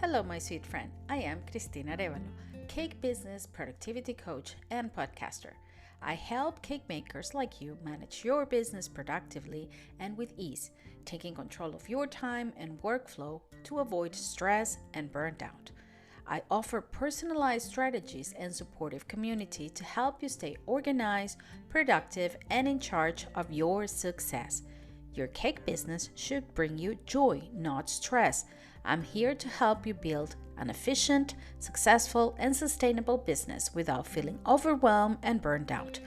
Hello, my sweet friend. I am Cristina Arevalo, cake business, productivity coach, and podcaster. I help cake makers like you manage your business productively and with ease, taking control of your time and workflow to avoid stress and burnt out. I offer personalized strategies and supportive community to help you stay organized, productive, and in charge of your success. Your cake business should bring you joy, not stress. I'm here to help you build an efficient, successful, and sustainable business without feeling overwhelmed and burned out.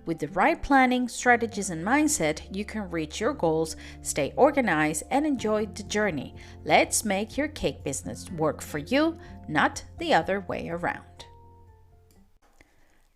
With the right planning, strategies, and mindset, you can reach your goals, stay organized, and enjoy the journey. Let's make your cake business work for you, not the other way around.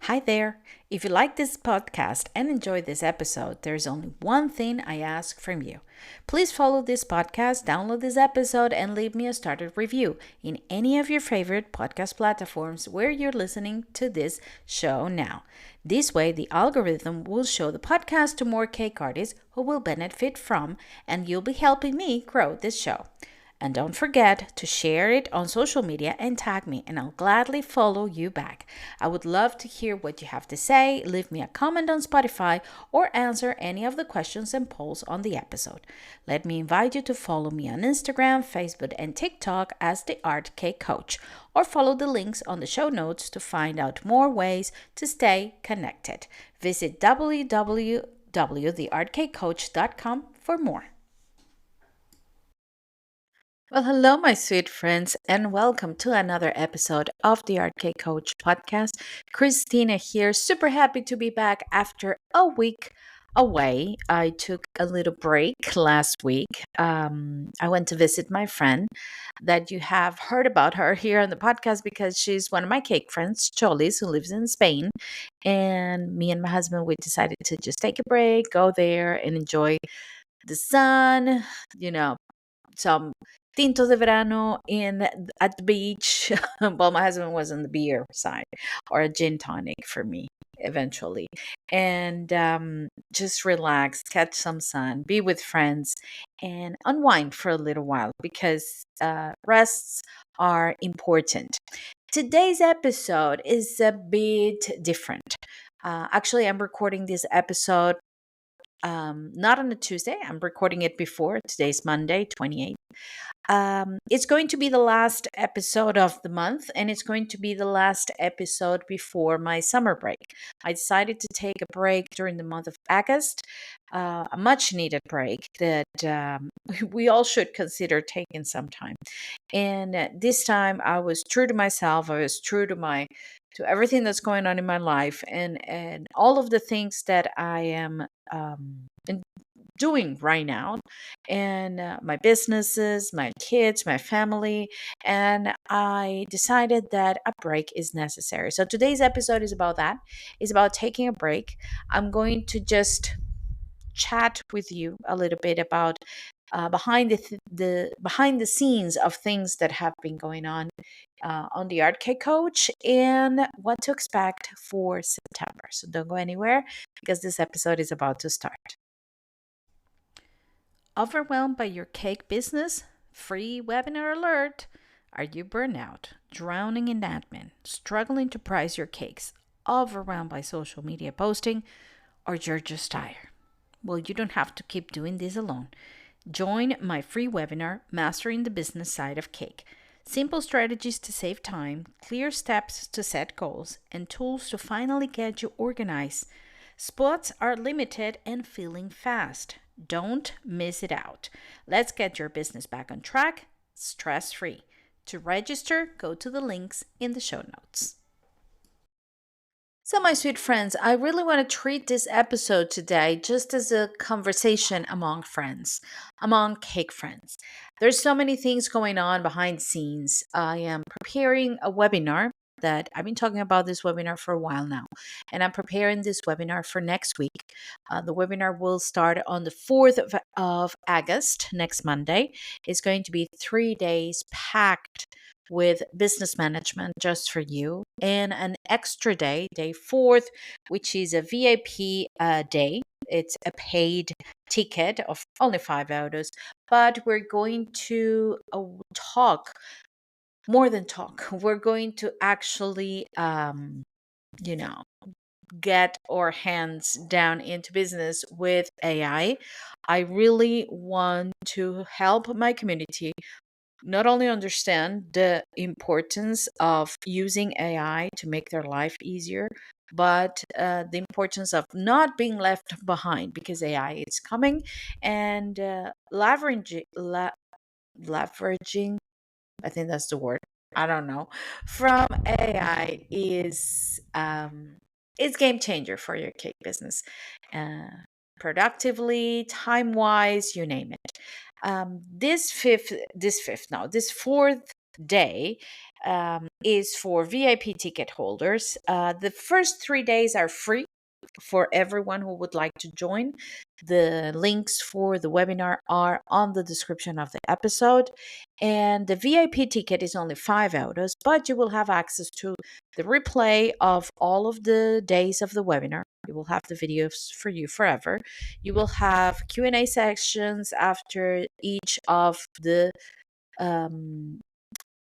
Hi there. If you like this podcast and enjoy this episode, there's only one thing I ask from you. Please follow this podcast, download this episode, and leave me a started review in any of your favorite podcast platforms where you're listening to this show now. This way, the algorithm will show the podcast to more cake artists who will benefit from, and you'll be helping me grow this show. And don't forget to share it on social media and tag me, and I'll gladly follow you back. I would love to hear what you have to say. Leave me a comment on Spotify or answer any of the questions and polls on the episode. Let me invite you to follow me on Instagram, Facebook, and TikTok as the Art Cake Coach, or follow the links on the show notes to find out more ways to stay connected. Visit www.theartcakecoach.com for more. Well, hello, my sweet friends, and welcome to another episode of the Art Cake Coach podcast. Christina here, super happy to be back after a week away. I took a little break last week. I went to visit my friend that you have heard about her here on the podcast because she's one of my cake friends, Cholis, who lives in Spain. And me and my husband, we decided to just take a break, go there, and enjoy the sun, some tinto de verano at the beach. Well, my husband was on the beer side, or a gin tonic for me eventually, and just relax, catch some sun, be with friends, and unwind for a little while because rests are important. Today's episode is a bit different. Actually, I'm recording this episode not on a Tuesday. I'm recording it before. Today's Monday, 28th. It's going to be the last episode of the month, and it's going to be the last episode before my summer break. I decided to take a break during the month of August, a much needed break that we all should consider taking some time. And this time I was true to myself. I was true to everything that's going on in my life, and all of the things that I am doing right now, and my businesses, my kids, my family. And I decided that a break is necessary. So today's episode is about that. It's about taking a break. I'm going to just chat with you a little bit about behind the scenes of things that have been going on the Art Cake Coach, and what to expect for September. So don't go anywhere because this episode is about to start. Overwhelmed by your cake business? Free webinar alert! Are you burnout, drowning in admin, struggling to price your cakes, overwhelmed by social media posting, or you're just tired? Well, you don't have to keep doing this alone. Join my free webinar, Mastering the Business Side of Cake. Simple strategies to save time, clear steps to set goals, and tools to finally get you organized. Spots are limited and filling fast. Don't miss it out. Let's get your business back on track, stress-free. To register, go to the links in the show notes. So, my sweet friends, I really want to treat this episode today just as a conversation among friends, among cake friends. There's so many things going on behind the scenes. I am preparing a webinar that I've been talking about this webinar for a while now, and I'm preparing this webinar for next week. The webinar will start on the 4th of August, next Monday. It's going to be 3 days packed with business management just for you, and an extra day, day 4th, which is a VIP day. It's a paid ticket of only €5, but we're going to talk more than talk. We're going to actually, you know, get our hands down into business with AI. I really want to help my community not only understand the importance of using AI to make their life easier, but the importance of not being left behind because AI is coming and leveraging, I think that's the word. I don't know. From AI is game changer for your cake business, uh, productively, time wise, you name it. This fourth day is for VIP ticket holders. The first 3 days are free for everyone who would like to join. The links for the webinar are on the description of the episode. And the VIP ticket is only €5, but you will have access to the replay of all of the days of the webinar. You will have the videos for you forever. You will have Q&A sections after um,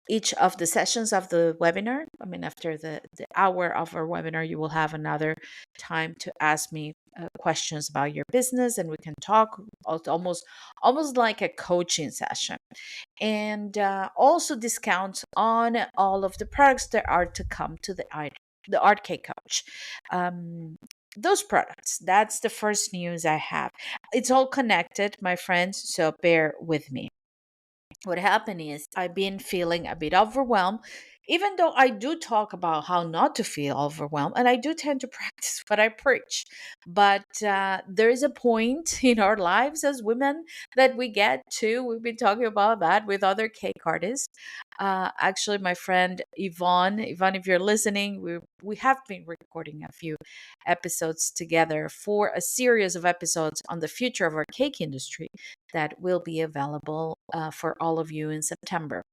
each of the sessions of the webinar. I mean, after the hour of our webinar, you will have another time to ask me questions about your business, and we can talk almost like a coaching session. And also discounts on all of the products that are to come to the Art Coach. Those products, that's the first news I have. It's all connected, my friends, so bear with me. What happened is I've been feeling a bit overwhelmed, even though I do talk about how not to feel overwhelmed, and I do tend to practice what I preach. But there is a point in our lives as women that we get to. We've been talking about that with other cake artists. Actually, my friend Yvonne, if you're listening, we have been recording a few episodes together for a series of episodes on the future of our cake industry that will be available for all of you in September.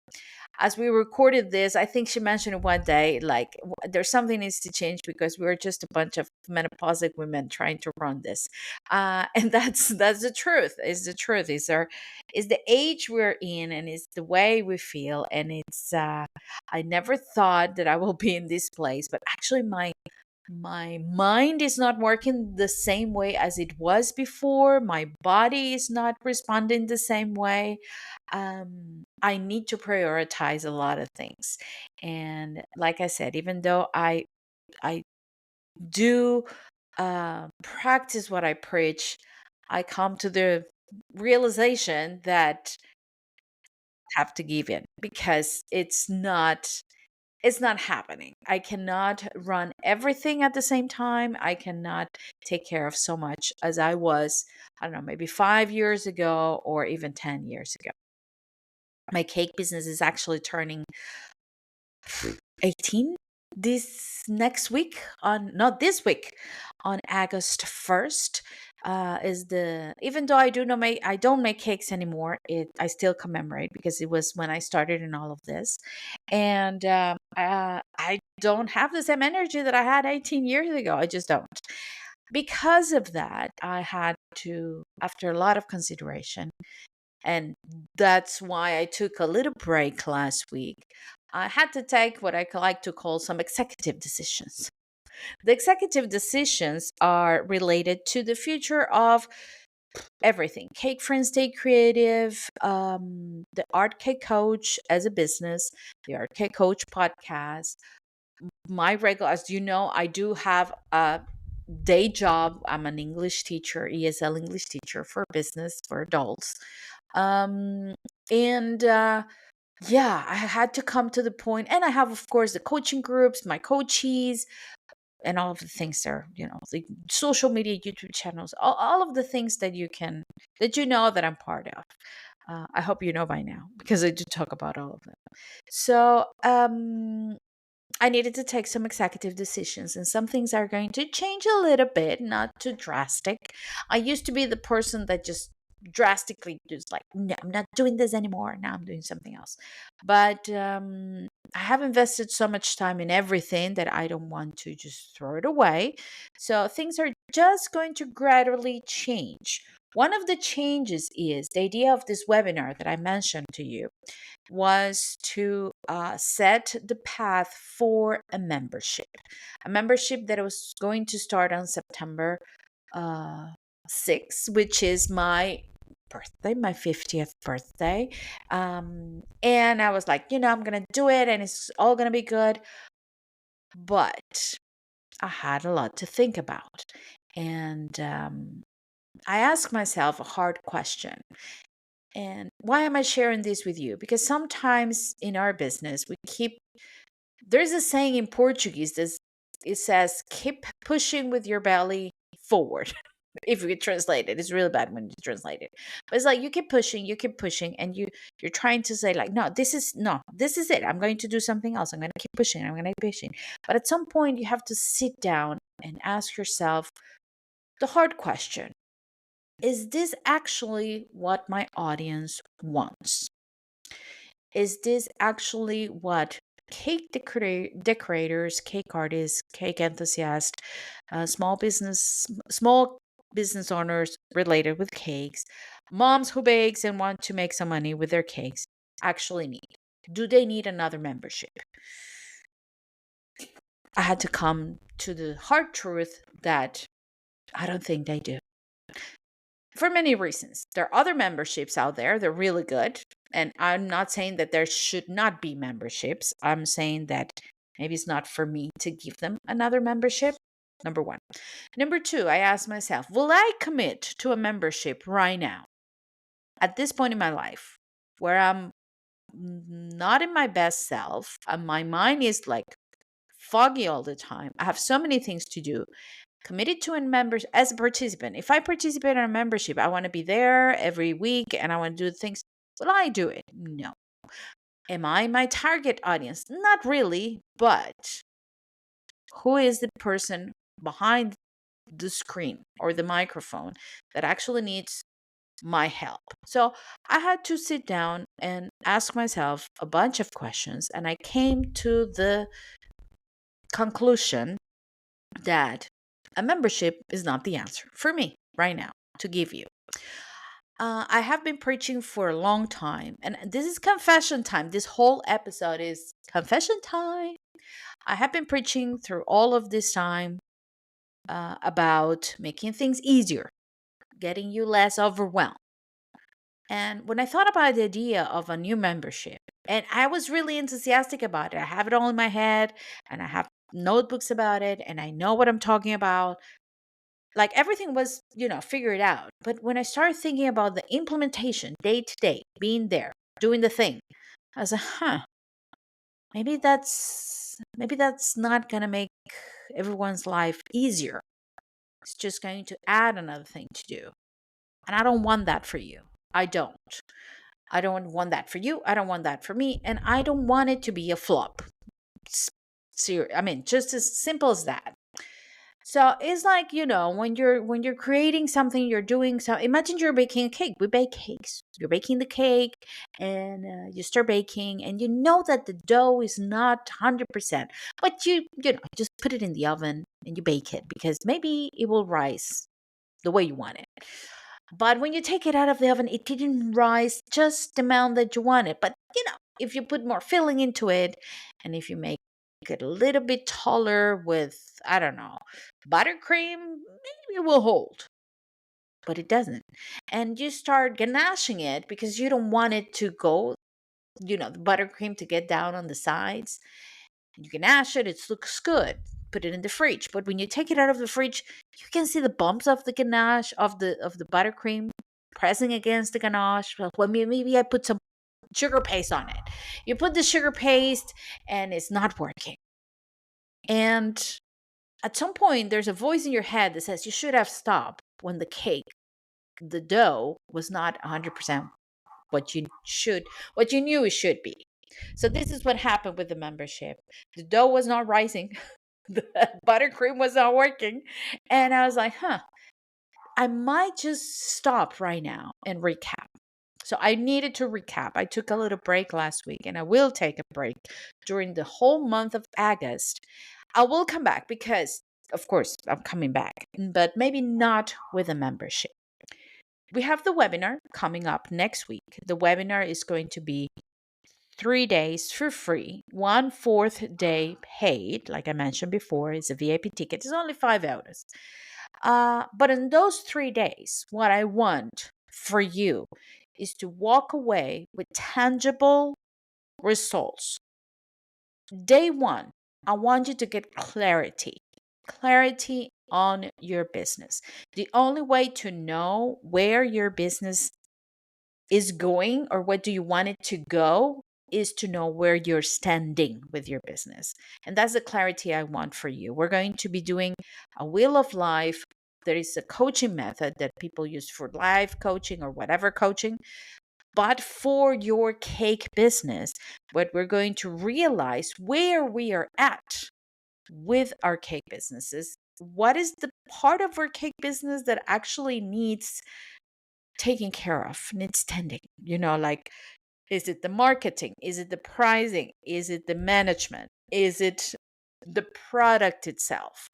As we recorded this, I think she mentioned one day, like, there's something needs to change because we're just a bunch of menopausal women trying to run this, and that's the truth. Is the truth is the age we're in, and it's the way we feel, and it's. I never thought that I will be in this place, but actually, my mind is not working the same way as it was before. My body is not responding the same way. I need to prioritize a lot of things. And like I said, even though I do practice what I preach, I come to the realization that I have to give in because it's not happening. I cannot run everything at the same time. I cannot take care of so much as I was, I don't know, maybe 5 years ago or even 10 years ago. My cake business is actually turning 18 this next week, on not this week, on August 1st. Is the Even though I don't make cakes anymore, it I still commemorate because it was when I started in all of this. And I don't have the same energy that I had 18 years ago. I just don't. Because of that, I had to, after a lot of consideration, and that's why I took a little break last week. I had to take what I like to call some executive decisions. The executive decisions are related to the future of everything: Cake Friends Stay Creative, the Art Cake Coach as a business, the Art Cake Coach podcast. My regular, as you know, I do have a day job. I'm an English teacher, ESL English teacher for business for adults. Um, and yeah, I had to come to the point, and I have, of course, the coaching groups, my coachees, and all of the things there, the social media, YouTube channels, all of the things that you know that I'm part of. I hope you know by now because I do talk about all of them. So, I needed to take some executive decisions, and some things are going to change a little bit, not too drastic. I used to be the person that just drastically just like, no, I'm not doing this anymore. Now I'm doing something else. But I have invested so much time in everything that I don't want to just throw it away. So things are just going to gradually change. One of the changes is the idea of this webinar that I mentioned to you was to set the path for a membership that was going to start on September uh, 6th, which is my birthday, my 50th birthday. And I was like, I'm going to do it and it's all going to be good. But I had a lot to think about. And I asked myself a hard question. And why am I sharing this with you? Because sometimes in our business, there's a saying in Portuguese that it says, keep pushing with your belly forward. If you translate it, it's really bad when you translate it. But it's like you keep pushing, and you're trying to say like, no, this is it. I'm going to do something else. I'm going to keep pushing. I'm going to keep pushing. But at some point, you have to sit down and ask yourself the hard question: is this actually what my audience wants? Is this actually what decorators, cake artists, cake enthusiasts, small business owners related with cakes, moms who bakes and want to make some money with their cakes actually need? Do they need another membership? I had to come to the hard truth that I don't think they do. For many reasons. There are other memberships out there, they're really good. And I'm not saying that there should not be memberships. I'm saying that maybe it's not for me to give them another membership. Number one. Number two, I asked myself, will I commit to a membership right now at this point in my life where I'm not in my best self and my mind is like foggy all the time? I have so many things to do. Committed to a member as a participant. If I participate in a membership, I want to be there every week and I want to do things. Will I do it? No. Am I my target audience? Not really, but who is the person behind the screen or the microphone that actually needs my help? So I had to sit down and ask myself a bunch of questions, and I came to the conclusion that a membership is not the answer for me right now to give you. I have been preaching for a long time, and this is confession time. This whole episode is confession time. I have been preaching through all of this time about making things easier, getting you less overwhelmed. And when I thought about the idea of a new membership, and I was really enthusiastic about it, I have it all in my head, and I have notebooks about it, and I know what I'm talking about. Like everything was, figured out. But when I started thinking about the implementation day to day, being there, doing the thing, I was like, maybe that's not gonna make everyone's life easier. It's just going to add another thing to do. And I don't want that for you. I don't. I don't want that for you. I don't want that for me. And I don't want it to be a flop. Just as simple as that. So it's like, when you're creating something, you're doing so. Imagine you're baking a cake. We bake cakes. You're baking the cake, and you start baking, and you know that the dough is not 100%, but you just put it in the oven and you bake it because maybe it will rise the way you want it. But when you take it out of the oven, it didn't rise just the amount that you wanted. But if you put more filling into it, and if you make it a little bit taller with, I don't know, buttercream, maybe it will hold. But it doesn't. And you start ganashing it because you don't want it to go, the buttercream to get down on the sides. And you ganache it, it looks good. Put it in the fridge. But when you take it out of the fridge, you can see the bumps of the ganache of the buttercream pressing against the ganache. Well, maybe I put some sugar paste on it. You put the sugar paste and it's not working. And at some point, there's a voice in your head that says you should have stopped when the dough was not 100% what you knew it should be. So this is what happened with the membership. The dough was not rising. The buttercream was not working. And I was like, I might just stop right now and recap. So I needed to recap. I took a little break last week, and I will take a break during the whole month of August. I will come back because, of course, I'm coming back, but maybe not with a membership. We have the webinar coming up next week. The webinar is going to be 3 days for free, 1/4 day paid. Like I mentioned before, it's a VIP ticket. It's only 5 hours. But in those 3 days, what I want for you is to walk away with tangible results. Day one, I want you to get clarity on your business. The only way to know where your business is going or what do you want it to go is to know where you're standing with your business. And that's the clarity I want for you. We're going to be doing a wheel of life. There is a coaching method that people use for life coaching or whatever coaching. But for your cake business, what we're going to realize where we are at with our cake businesses. What is the part of our cake business that actually needs taken care of, needs tending? Like, is it the marketing? Is it the pricing? Is it the management? Is it the product itself?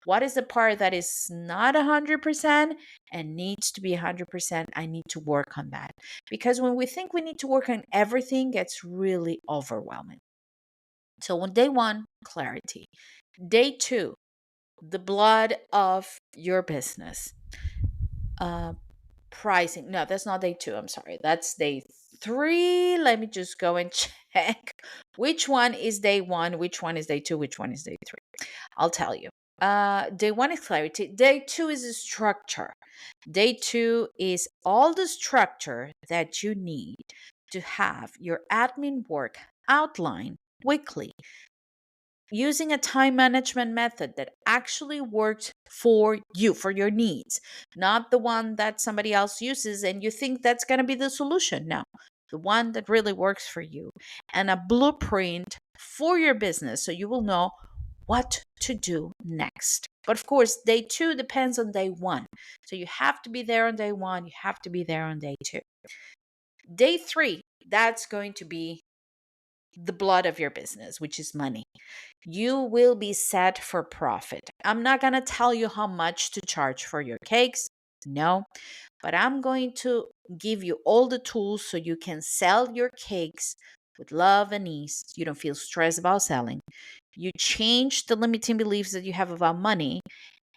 What is the part that is not 100% and needs to be 100%? I need to work on that. Because when we think we need to work on everything, it gets really overwhelming. So on day one, clarity. Day two, the blood of your business. Pricing. No, that's not day two. I'm sorry. That's day three. Let me just go and check which one is day one, which one is day two, which one is day three. I'll tell you. Day one is clarity. Day two is a structure. Day two is all the structure that you need to have your admin work outlined weekly using a time management method that actually works for you, for your needs, not the one that somebody else uses and you think that's going to be the solution. No, the one that really works for you, and a blueprint for your business so you will know what to do next. But of course, day two depends on day one. So you have to be there on day one, you have to be there on day two. Day three, that's going to be the blood of your business, which is money. You will be set for profit. I'm not going to tell you how much to charge for your cakes. No, but I'm going to give you all the tools so you can sell your cakes with love and ease. You don't feel stressed about selling. You change the limiting beliefs that you have about money.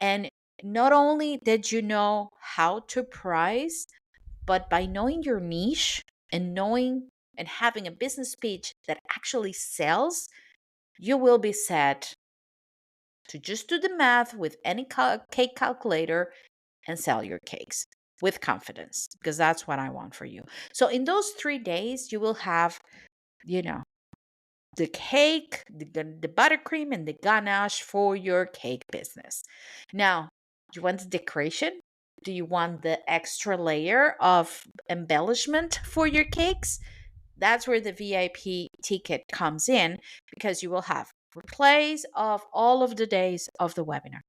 And not only did you know how to price, but by knowing your niche and knowing and having a business page that actually sells, you will be set to just do the math with any cake calculator and sell your cakes with confidence, because that's what I want for you. So in those 3 days, you will have, you know, the cake, the buttercream, and the ganache for your cake business. Now, do you want the decoration? Do you want the extra layer of embellishment for your cakes? That's where the VIP ticket comes in, because you will have replays of all of the days of the webinar.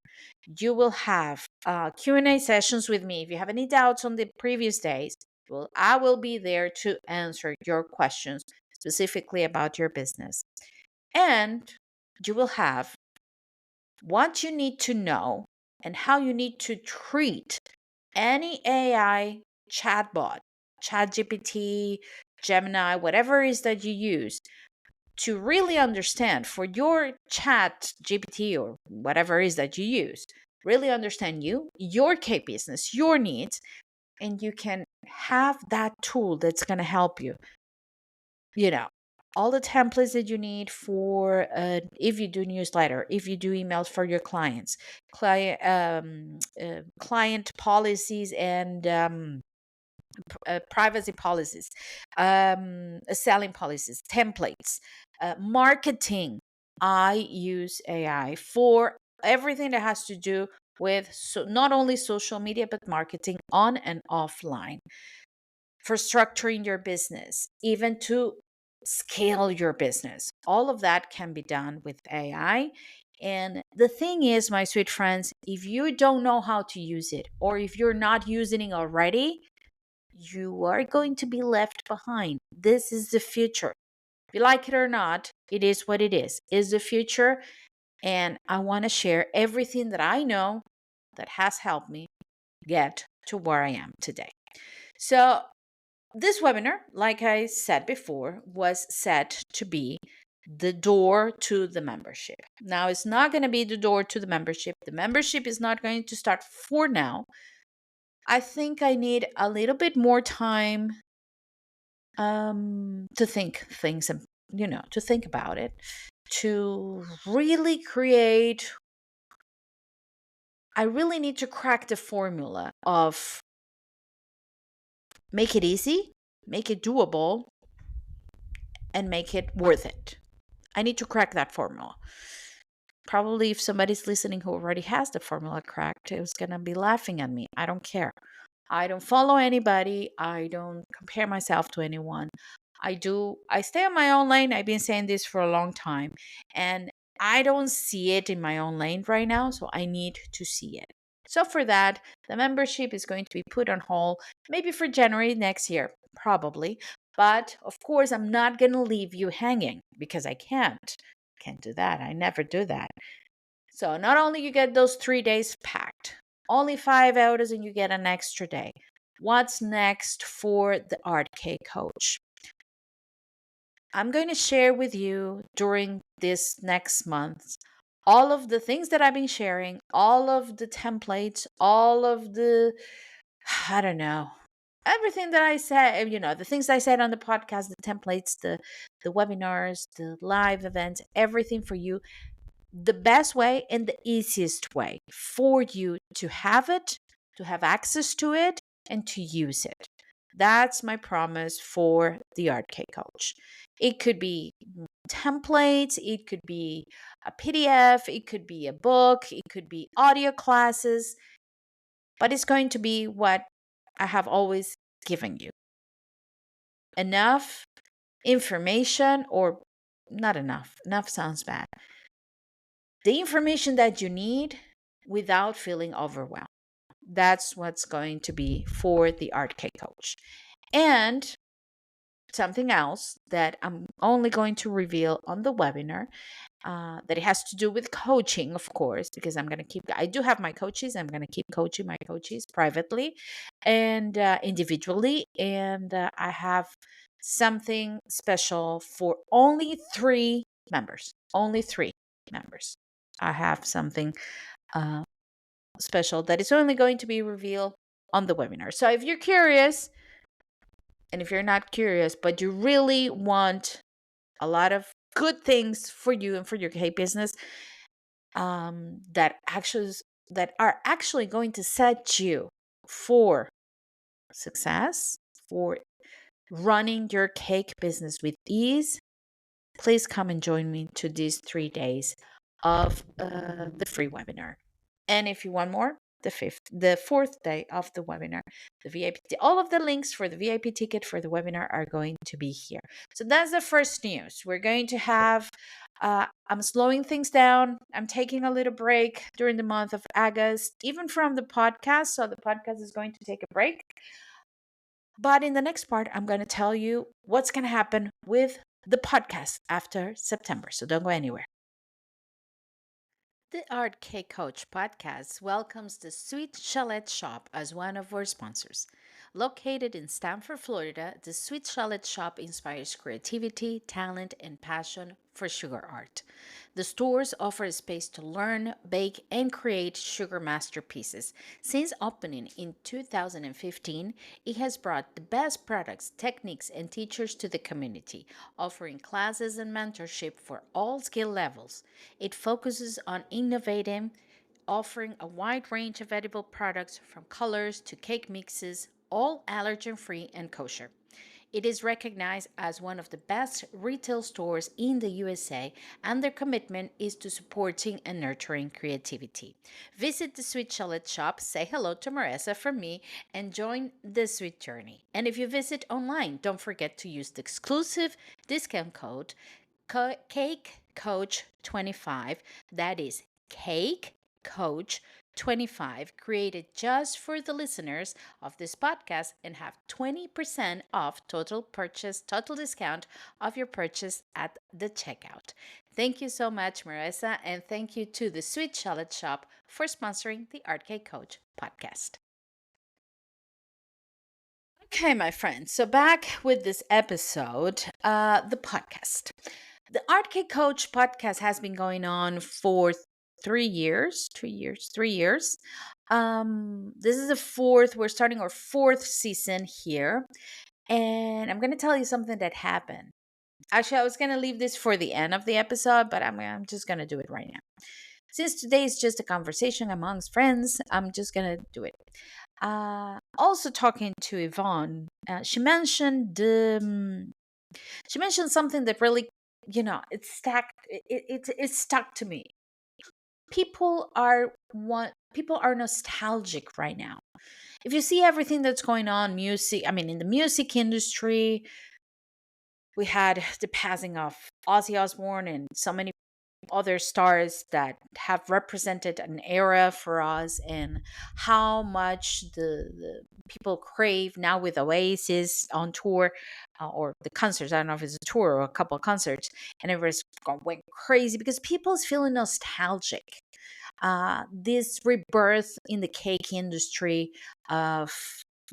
You will have Q&A sessions with me. If you have any doubts on the previous days, I will be there to answer your questions specifically about your business. And you will have what you need to know and how you need to treat any AI chatbot, ChatGPT, Gemini, whatever it is that you use, to really understand for your chat GPT or whatever it is that you use, really understand you, your cake business, your needs, and you can have that tool that's going to help you. All the templates that you need for if you do newsletter, if you do emails for your clients, client policies and privacy policies, selling policies, templates, marketing. I use AI for everything that has to do with not only social media, but marketing on and offline, for structuring your business, even to scale your business. All of that can be done with AI. And the thing is, my sweet friends, if you don't know how to use it, or if you're not using it already, you are going to be left behind. This is the future. If you like it or not, it is what it is the future. And I want to share everything that I know that has helped me get to where I am today. So, this webinar, like I said before, was set to be the door to the membership. Now, it's not going to be the door to the membership. The membership is not going to start for now. I think I need a little bit more time to think things, to think about it, to really create. I really need to crack the formula of make it easy, make it doable, and make it worth it. I need to crack that formula. Probably if somebody's listening who already has the formula cracked, it's going to be laughing at me. I don't care. I don't follow anybody. I don't compare myself to anyone. I stay on my own lane. I've been saying this for a long time. And I don't see it in my own lane right now. So I need to see it. So for that, the membership is going to be put on hold, maybe for January next year, probably. But of course, I'm not going to leave you hanging because I can't. Can't do that. I never do that. So not only you get those 3 days packed, only 5 hours and you get an extra day. What's next for the Art K Coach? I'm going to share with you during this next month all of the things that I've been sharing, all of the templates, all of the, I don't know, everything that I said, the things I said on the podcast, the templates, the webinars, the live events, everything for you, the best way and the easiest way for you to have it, to have access to it, and to use it. That's my promise for the Art K Coach. It could be templates, it could be a PDF, it could be a book, it could be audio classes, but it's going to be what I have always given you. Enough information, or not enough. Enough sounds bad. The information that you need without feeling overwhelmed. That's what's going to be for the Art K Coach. And something else that I'm only going to reveal on the webinar, that it has to do with coaching, of course, because I do have my coaches. I'm going to keep coaching my coaches privately and individually. And I have something special for only 3 members. Only 3 members. I have something uh, special that is only going to be revealed on the webinar. So if you're curious, and if you're not curious, but you really want a lot of good things for you and for your K business, that are actually going to set you for success, for running your cake business with ease, please come and join me to these 3 days of the free webinar. And if you want more, the fourth day of the webinar, the VIP, all of the links for the VIP ticket for the webinar are going to be here. So that's the first news. We're going to have, I'm slowing things down. I'm taking a little break during the month of August, even from the podcast. So the podcast is going to take a break. But in the next part, I'm going to tell you what's going to happen with the podcast after September. So don't go anywhere. The Art K Coach podcast welcomes the Sweet Chalet Shop as one of our sponsors. Located in Stamford, Florida, the Sweet Chalet Shop inspires creativity, talent, and passion for sugar art. The stores offer a space to learn, bake, and create sugar masterpieces. Since opening in 2015, it has brought the best products, techniques, and teachers to the community, offering classes and mentorship for all skill levels. It focuses on innovating, offering a wide range of edible products from colors to cake mixes, all allergen free and kosher. It is recognized as one of the best retail stores in the USA, and their commitment is to supporting and nurturing creativity. Visit the Sweet Chalet Shop, say hello to Marissa from me, and join the sweet journey. And if you visit online, don't forget to use the exclusive discount code Cake Coach 25. That is Cake Coach 25, created just for the listeners of this podcast, and have 20% off total discount of your purchase at the checkout. Thank you so much, Marissa, and thank you to the Sweet Chalet Shop for sponsoring the Art K Coach podcast. Okay, my friends. So back with this episode, the podcast. The Art Cake Coach podcast has been going on for 3 years, 2 years, 3 years. This is the fourth. We're starting our fourth season here, and I'm going to tell you something that happened. Actually, I was going to leave this for the end of the episode, but I'm just going to do it right now. Since today is just a conversation amongst friends, I'm just going to do it. Also talking to Yvonne, she mentioned something that really, it stuck to me. People are nostalgic right now. If you see everything that's going on, in the music industry, we had the passing of Ozzy Osbourne and so many other stars that have represented an era for us, and how much the people crave now with Oasis on tour, or the concerts. I don't know if it's a tour or a couple of concerts, and everyone's went crazy because people's feeling nostalgic. This rebirth in the cake industry of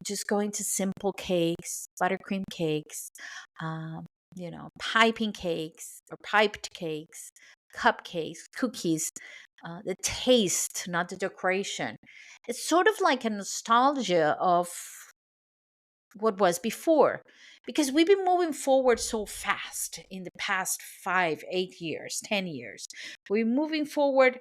just going to simple cakes, buttercream cakes, piping cakes or piped cakes, cupcakes, cookies, the taste, not the decoration. It's sort of like a nostalgia of what was before, because we've been moving forward so fast in the past 5, 8 years, 10 years. We're moving forward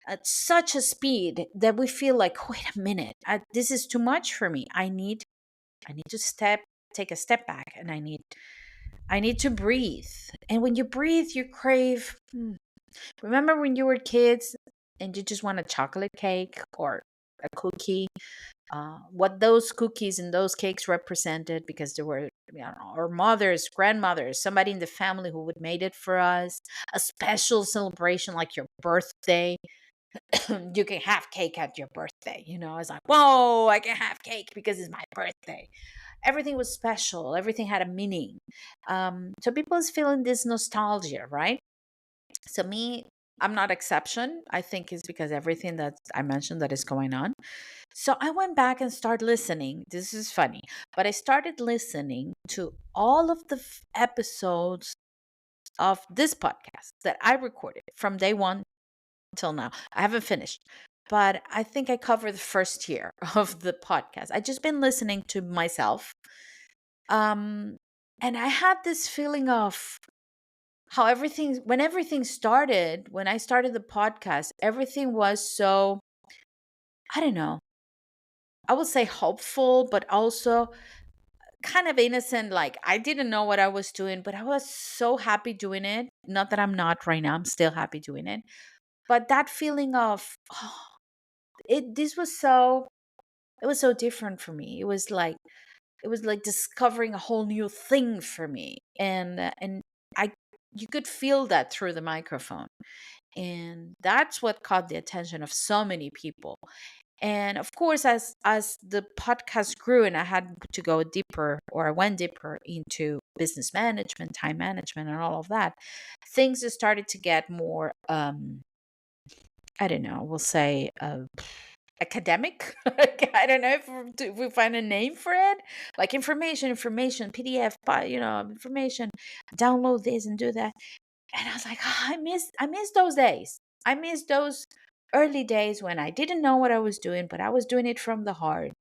at such a speed that we feel like, wait a minute, this is too much for me. I need to take a step back, and I need to breathe. And when you breathe, you crave. Remember when you were kids and you just want a chocolate cake or a cookie? What those cookies and those cakes represented, because there were, our mothers, grandmothers, somebody in the family who would made it for us. A special celebration like your birthday. You can have cake at your birthday. It's like, whoa, I can have cake because it's my birthday. Everything was special. Everything had a meaning. So people is feeling this nostalgia, right? So me, I'm not exception. I think it's because everything that I mentioned that is going on. So I went back and started listening. This is funny, but I started listening to all of the episodes of this podcast that I recorded from day one till now. I haven't finished, but I think I covered the first year of the podcast. I just been listening to myself. Um, and I had this feeling of how when everything started, when I started the podcast, everything was so, I don't know, I would say hopeful, but also kind of innocent. Like, I didn't know what I was doing, but I was so happy doing it. Not that I'm not right now, I'm still happy doing it. But that feeling of, oh, it was so different for me. It was like discovering a whole new thing for me, and I you could feel that through the microphone, and that's what caught the attention of so many people. And of course, as the podcast grew and I had to go deeper, or I went deeper into business management, time management, and all of that, things just started to get more, I don't know, we'll say, academic. I don't know if we find a name for it, like information, PDF, information, download this and do that. And I was like, oh, I miss those days. I miss those early days when I didn't know what I was doing, but I was doing it from the heart.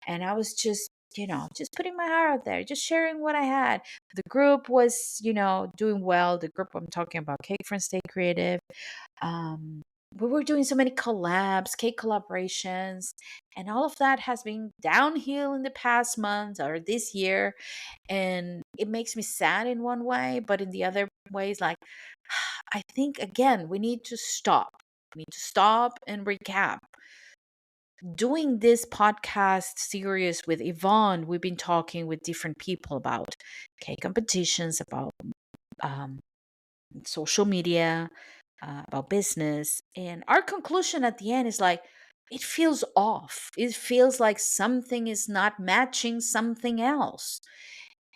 And I was just putting my heart out there, just sharing what I had. The group was, doing well. The group I'm talking about, Cake Friends Stay Creative. We were doing so many collabs, cake collaborations, and all of that has been downhill in the past month or this year. And it makes me sad in one way, but in the other ways, like, I think, again, we need to stop. We need to stop and recap. Doing this podcast series with Yvonne, we've been talking with different people about cake competitions, about um, social media, about business. And our conclusion at the end is like, it feels off. It feels like something is not matching something else.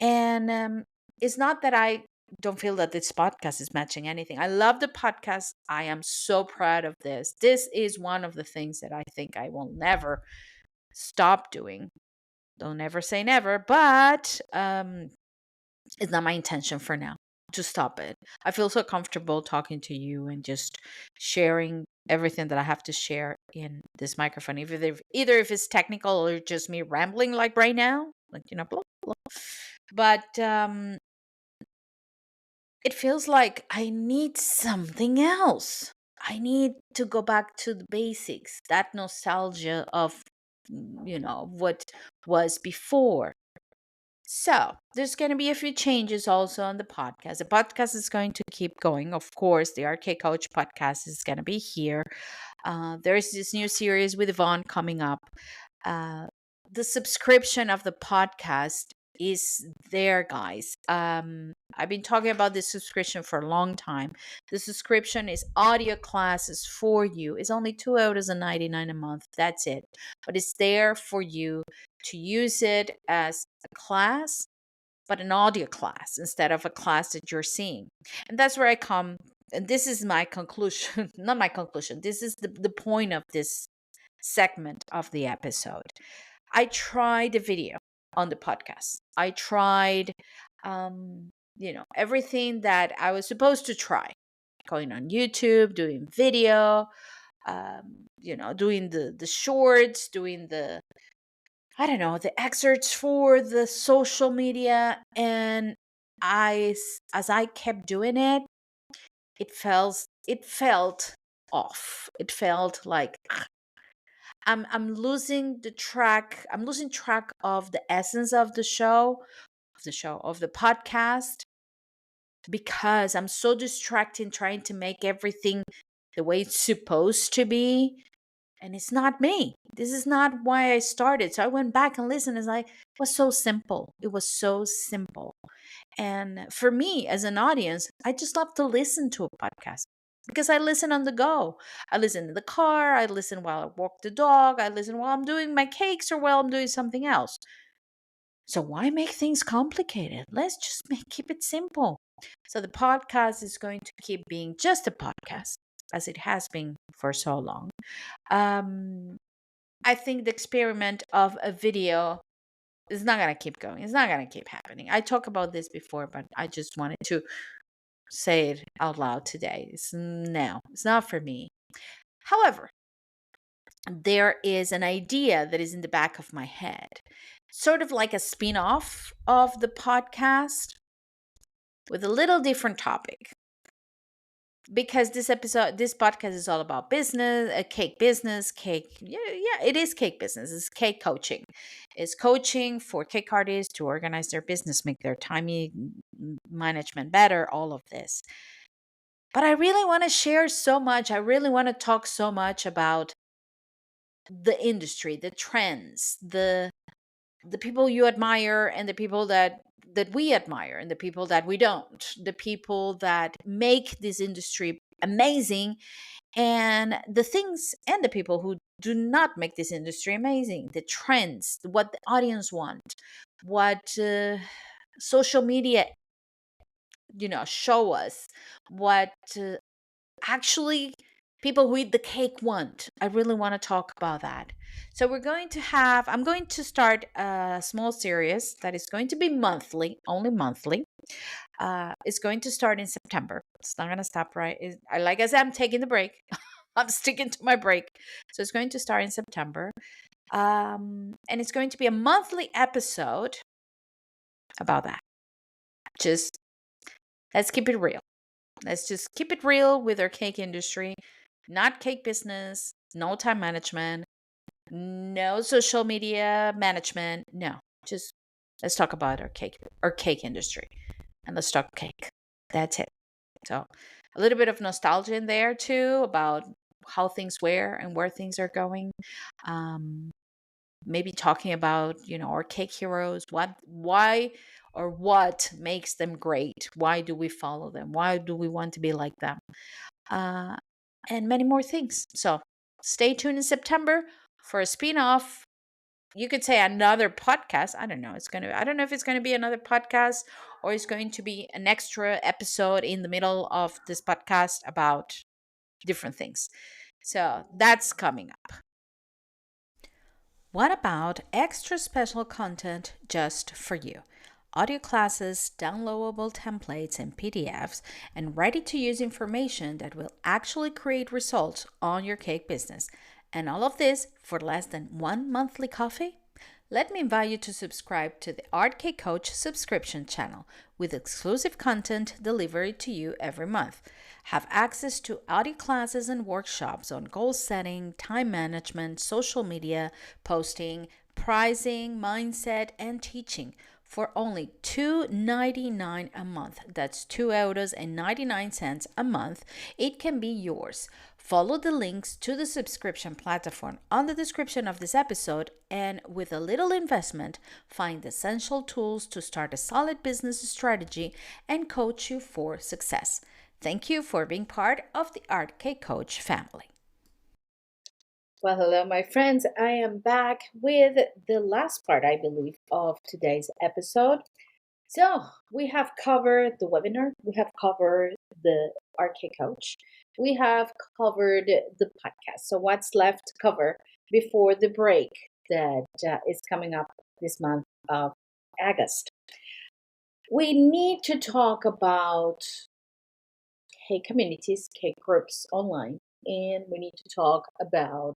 And it's not that I don't feel that this podcast is matching anything. I love the podcast. I am so proud of this. This is one of the things that I think I will never stop doing. Don't ever say never, but it's not my intention for now to stop it. I feel so comfortable talking to you and just sharing everything that I have to share in this microphone, either if it's technical or just me rambling like right now, like blah, blah. But it feels like I need something else. I need to go back to the basics, that nostalgia of what was before. So, there's going to be a few changes also on the podcast. The podcast is going to keep going. Of course, the RK Coach podcast is going to be here. There's this new series with Yvonne coming up. Uh, the subscription of the podcast is there, guys. I've been talking about this subscription for a long time. The subscription is audio classes for you. It's only €2.99 a month. That's it. But it's there for you to use it as a class, but an audio class instead of a class that you're seeing. And that's where I come. And this is my conclusion, not my conclusion. This is the point of this segment of the episode. I tried a video on the podcast. I tried, everything that I was supposed to try, going on YouTube, doing video, doing the shorts, doing I don't know, the excerpts for the social media. And as I kept doing it, it felt off. It felt like I'm losing the track. I'm losing track of the essence of of the podcast, because I'm so distracted trying to make everything the way it's supposed to be. And it's not me. This is not why I started. So I went back and listened. It's like, it was so simple. It was so simple. And for me as an audience, I just love to listen to a podcast because I listen on the go. I listen in the car. I listen while I walk the dog. I listen while I'm doing my cakes or while I'm doing something else. So why make things complicated? Let's just keep it simple. So the podcast is going to keep being just a podcast, as it has been for so long. I think the experiment of a video is not going to keep going. It's not going to keep happening. I talked about this before, but I just wanted to say it out loud today. It's not for me. However, there is an idea that is in the back of my head, sort of like a spin-off of the podcast with a little different topic. Because this podcast is all about business, cake. Yeah, it is cake business. It's cake coaching. It's coaching for cake artists to organize their business, make their time management better, all of this. But I really want to share so much. I really want to talk so much about the industry, the trends, the people you admire and the people that we admire and the people that we don't, the people that make this industry amazing, and the things and the people who do not make this industry amazing, the trends, what the audience want, what social media show us, what actually people who eat the cake want. I really want to talk about that. So I'm going to start a small series that is going to be monthly, only monthly. It's going to start in September. It's not going to stop, right? Like I said, I'm taking the break. I'm sticking to my break. So it's going to start in September. And it's going to be a monthly episode about that. Just let's keep it real. Let's just keep it real with our cake industry. Not cake business, no time management, no social media management. No, just let's talk about our cake industry, and let's talk cake. That's it. So a little bit of nostalgia in there too about how things were and where things are going. Maybe talking about our cake heroes, why or what makes them great. Why do we follow them? Why do we want to be like them? And many more things. So stay tuned in September for a spin-off. You could say another podcast. I don't know. I don't know if it's going to be another podcast or it's going to be an extra episode in the middle of this podcast about different things. So that's coming up. What about extra special content just for you? Audio classes, downloadable templates and PDFs, and ready to use information that will actually create results on your cake business. And all of this for less than one monthly coffee? Let me invite you to subscribe to the Art Cake Coach subscription channel with exclusive content delivered to you every month. Have access to audio classes and workshops on goal setting, time management, social media, posting, pricing, mindset, and teaching for only $2.99 a month. That's $2.99 a month. It can be yours. Follow the links to the subscription platform on the description of this episode, and with a little investment, find the essential tools to start a solid business strategy and coach you for success. Thank you for being part of the Art Cake Coach family. Well, hello, my friends. I am back with the last part, I believe, of today's episode. So, we have covered the webinar, we have covered the RK Coach, we have covered the podcast. So, what's left to cover before the break that is coming up this month of August? We need to talk about cake communities, cake groups online, and we need to talk about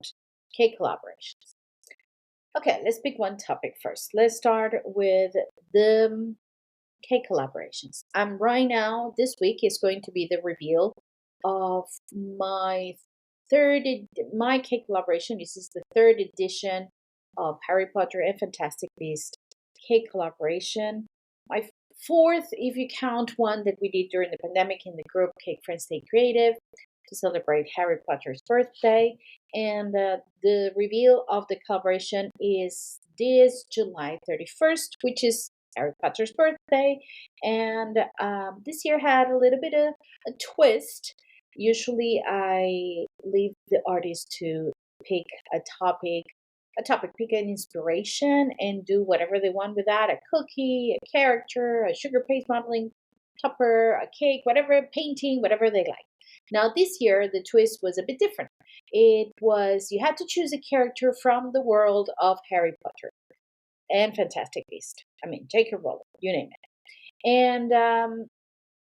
cake collaborations. Okay, let's pick one topic first. Let's start with the cake collaborations. Right now, this week is going to be the reveal of my cake collaboration. This is the third edition of Harry Potter and Fantastic Beasts cake collaboration. My fourth, if you count one that we did during the pandemic in the group Cake Friends Stay Creative to celebrate Harry Potter's birthday. And the reveal of the collaboration is this July 31st, which is Harry Potter's birthday. And this year had a little bit of a twist. Usually I leave the artist to pick a topic, pick an inspiration and do whatever they want with that. A cookie, a character, a sugar paste modeling topper, a cake, whatever, painting, whatever they like. Now this year, the twist was a bit different. It was, you had to choose a character from the world of Harry Potter and Fantastic Beast. I mean, take your role, you name it. And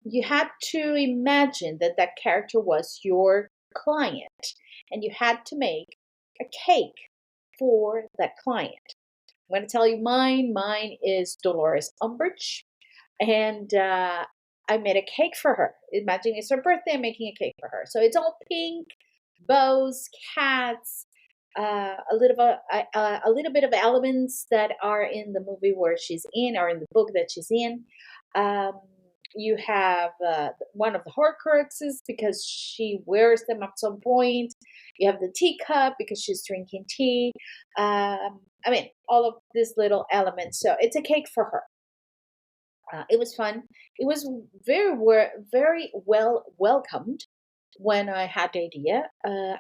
you had to imagine that that character was your client. And you had to make a cake for that client. I'm going to tell you mine. Mine is Dolores Umbridge. And I made a cake for her. Imagine it's her birthday, I'm making a cake for her. So it's all pink, bows, cats, a little bit of elements that are in the movie where she's in, or in the book that she's in. You have one of the Horcruxes because she wears them at some point. You have the teacup because she's drinking tea. I mean, all of these little elements. So it's a cake for her. It was fun. It was very well welcomed when I had the idea.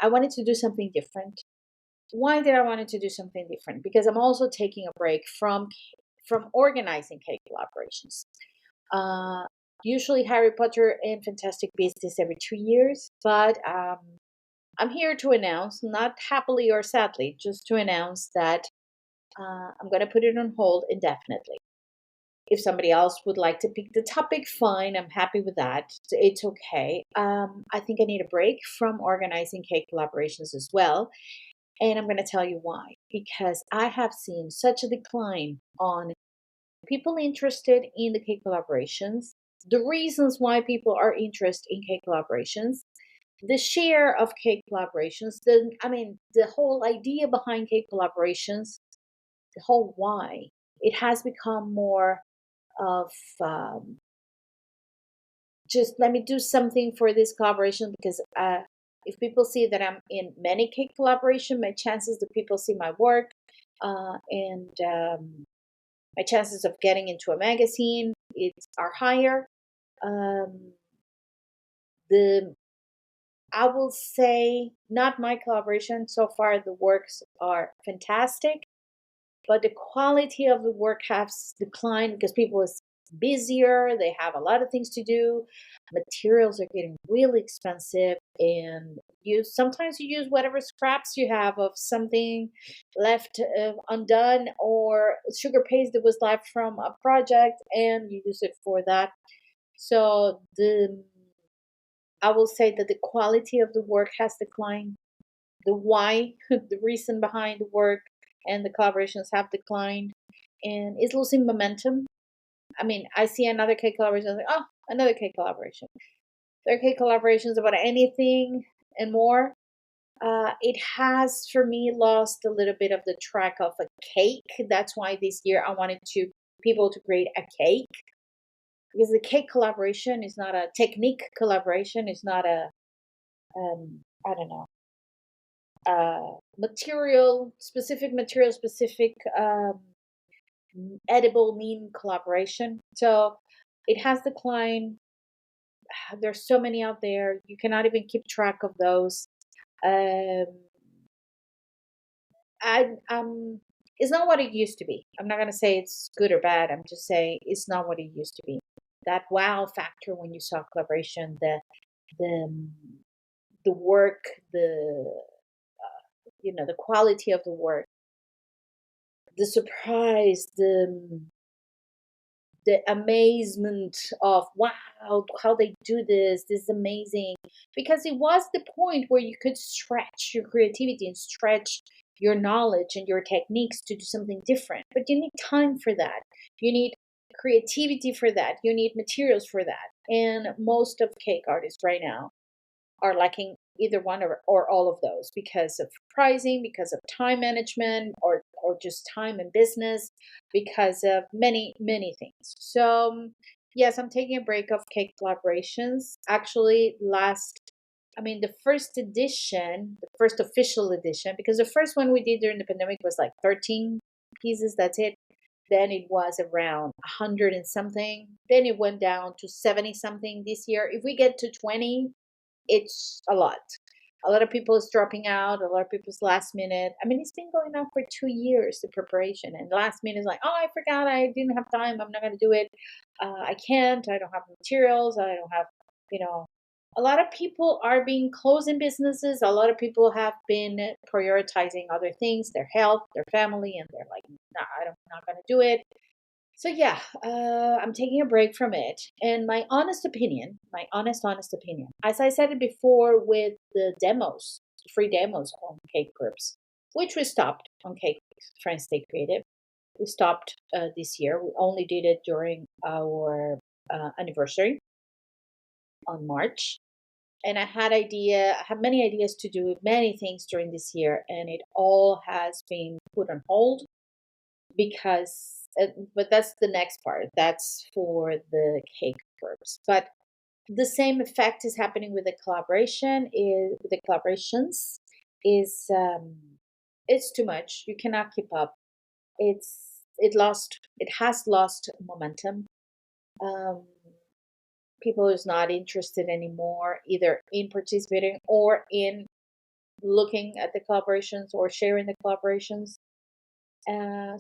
I wanted to do something different. Why did I want to do something different? Because I'm also taking a break from organizing cake collaborations. Usually Harry Potter and Fantastic Beasts is every 2 years, but I'm here to announce, not happily or sadly, just to announce that I'm going to put it on hold indefinitely. If somebody else would like to pick the topic, fine. I'm happy with that. It's okay. I think I need a break from organizing cake collaborations as well. And I'm going to tell you why. Because I have seen such a decline on people interested in the cake collaborations, the reasons why people are interested in cake collaborations, the share of cake collaborations, the whole idea behind cake collaborations, the whole why. It has become more of just let me do something for this collaboration, because if people see that I'm in many cake collaboration, my chances that people see my work and my chances of getting into a magazine are higher. I will say, not my collaboration so far, the works are fantastic, but the quality of the work has declined because people are busier, they have a lot of things to do, materials are getting really expensive, and sometimes you use whatever scraps you have of something left undone, or sugar paste that was left from a project, and you use it for that. So the I will say that the quality of the work has declined. The why, the reason behind the work and the collaborations have declined, and it's losing momentum. I mean, I see another K collaboration, I was like, oh, another K collaboration. There are K collaborations about anything and more. It has, for me, lost a little bit of the track of a cake. That's why this year I wanted to people to create a cake, because the cake collaboration is not a technique collaboration. It's not a I don't know, material specific edible mean collaboration. So it has declined. There's so many out there. You cannot even keep track of those. Um, it's not what it used to be. I'm not gonna say it's good or bad. I'm just saying it's not what it used to be. That wow factor when you saw collaboration, the the work, the quality of the work, the surprise, the amazement of wow, how they do this is amazing, because it was the point where you could stretch your creativity and stretch your knowledge and your techniques to do something different. But you need time for that, you need creativity for that, you need materials for that. And most of cake artists right now are lacking either one, or all of those, because of pricing, because of time management, or just time and business, because of many things. So yes, I'm taking a break of cake collaborations. Actually, the first edition, the first official edition, because the first one we did during the pandemic was like 13 pieces, that's it. Then it was around 100 and something. Then it went down to 70 something this year. If we get to 20, it's a lot. A lot of people is dropping out. A lot of people's last minute. I mean, it's been going on for 2 years, the preparation, and last minute is like, oh, I forgot, I didn't have time. I'm not going to do it. I can't. I don't have materials. I don't have, you know. A lot of people are being closing businesses. A lot of people have been prioritizing other things, their health, their family, and they're like, nah, I'm not going to do it. So yeah, I'm taking a break from it. And my honest opinion, as I said it before with the demos, free demos on Cake Groups, which we stopped on Cake Friends Stay Creative. We stopped this year. We only did it during our anniversary on March. And I have many ideas to do many things during this year, and it all has been put on hold because but that's the next part, that's for the cake groups. But the same effect is happening with the collaborations is it's too much, you cannot keep up. It has lost momentum. um, People is not interested anymore either in participating or in looking at the collaborations or sharing the collaborations.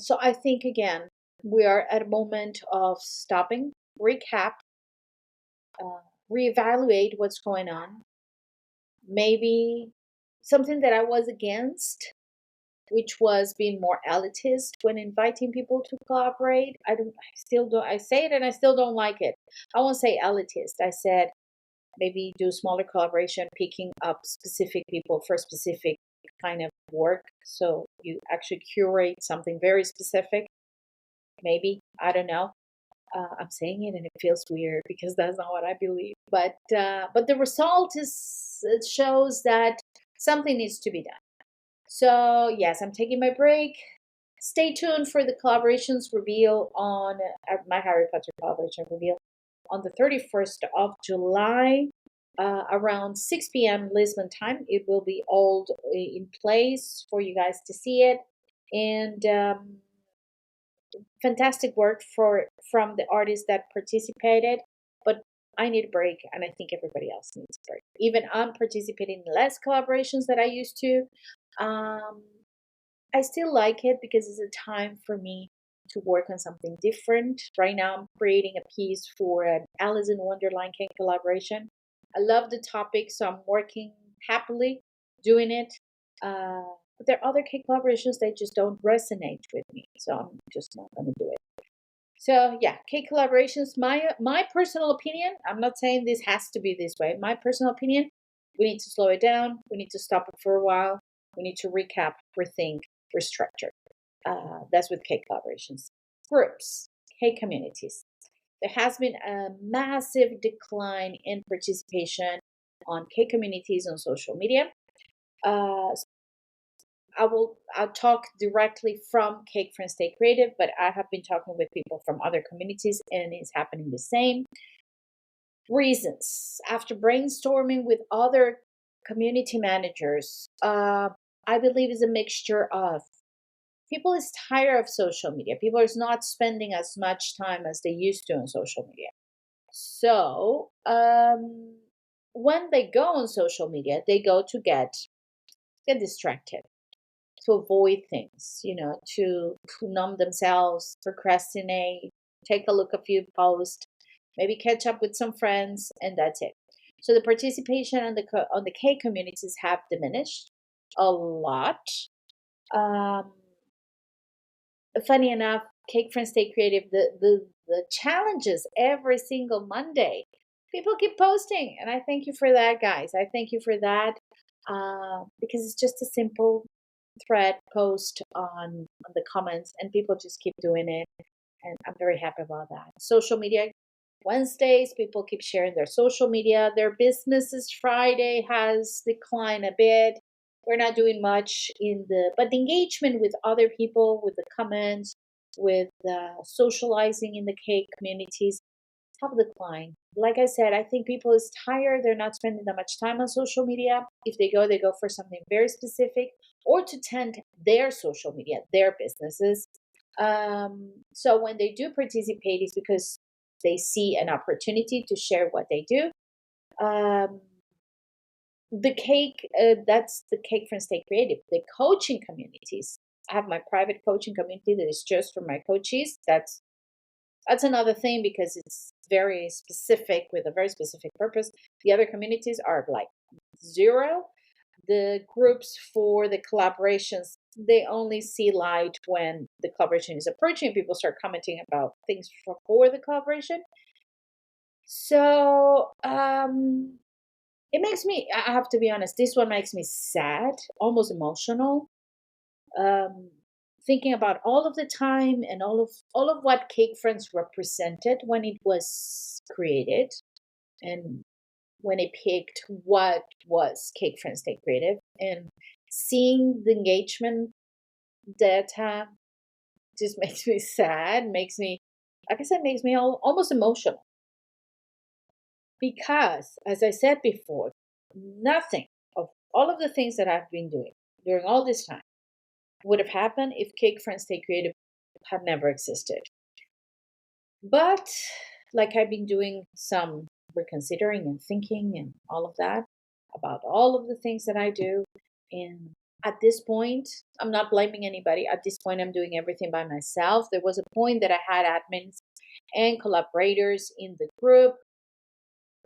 So I think again, we are at a moment of stopping, recap, uh, reevaluate what's going on. Maybe something that I was against, which was being more elitist when inviting people to collaborate. I still don't, I say it and I still don't like it. I won't say elitist. I said maybe do smaller collaboration, picking up specific people for specific kind of work. So you actually curate something very specific. Maybe, I don't know. I'm saying it and it feels weird because that's not what I believe. But the result is, it shows that something needs to be done. So yes, I'm taking my break. Stay tuned for the collaborations reveal on my Harry Potter collaboration reveal on the 31st of July, around 6 p.m. Lisbon time. It will be all in place for you guys to see it. And fantastic work from the artists that participated. But I need a break, and I think everybody else needs a break. Even I'm participating in less collaborations than I used to. Um, I still like it because it's a time for me to work on something different. Right now, I'm creating a piece for an Alice in Wonderland cake collaboration. I love the topic, so I'm working happily doing it. But there are other cake collaborations that just don't resonate with me, so I'm just not going to do it. So yeah, cake collaborations. My personal opinion. I'm not saying this has to be this way. My personal opinion. We need to slow it down. We need to stop it for a while. We need to recap, rethink, restructure. That's with cake collaborations. Groups, cake communities. There has been a massive decline in participation on cake communities on social media. Uh, I'll talk directly from Cake Friends Stay Creative, but I have been talking with people from other communities and it's happening the same. Reasons. After brainstorming with other community managers, I believe is a mixture of people is tired of social media. People is not spending as much time as they used to on social media. So when they go on social media, they go to get distracted, to avoid things, to numb themselves, procrastinate, take a look a few posts, maybe catch up with some friends, and that's it. So the participation on the K communities have diminished a lot. Um, Funny enough, Cake Friends Stay Creative, the challenges every single Monday, people keep posting, and I thank you for that, guys. I thank you for that, because it's just a simple thread post on the comments, and people just keep doing it, and I'm very happy about that. Social media Wednesdays, people keep sharing their social media. Their businesses Friday has declined a bit. We're not doing much but the engagement with other people, with the comments, with socializing in the cake communities have declined. Like I said, I think people is tired. They're not spending that much time on social media. If they go for something very specific or to tend their social media, their businesses. So when they do participate, it's because they see an opportunity to share what they do. Um, the cake, that's the Cake Friends Stay Creative. The coaching communities. I have my private coaching community that is just for my coaches. That's another thing because it's very specific with a very specific purpose. The other communities are like zero. The groups for the collaborations, they only see light when the collaboration is approaching. People start commenting about things for the collaboration. So it makes me, I have to be honest, this one makes me sad, almost emotional. Um, Thinking about all of the time and all of what Cake Friends represented when it was created and when it picked what was Cake Friends Stay Creative, and seeing the engagement data just makes me sad, makes me, like I said, makes me almost emotional. Because, as I said before, nothing of all of the things that I've been doing during all this time would have happened if Cake Friends Stay Creative had never existed. But, like I've been doing some reconsidering and thinking and all of that about all of the things that I do. And at this point, I'm not blaming anybody. At this point, I'm doing everything by myself. There was a point that I had admins and collaborators in the group,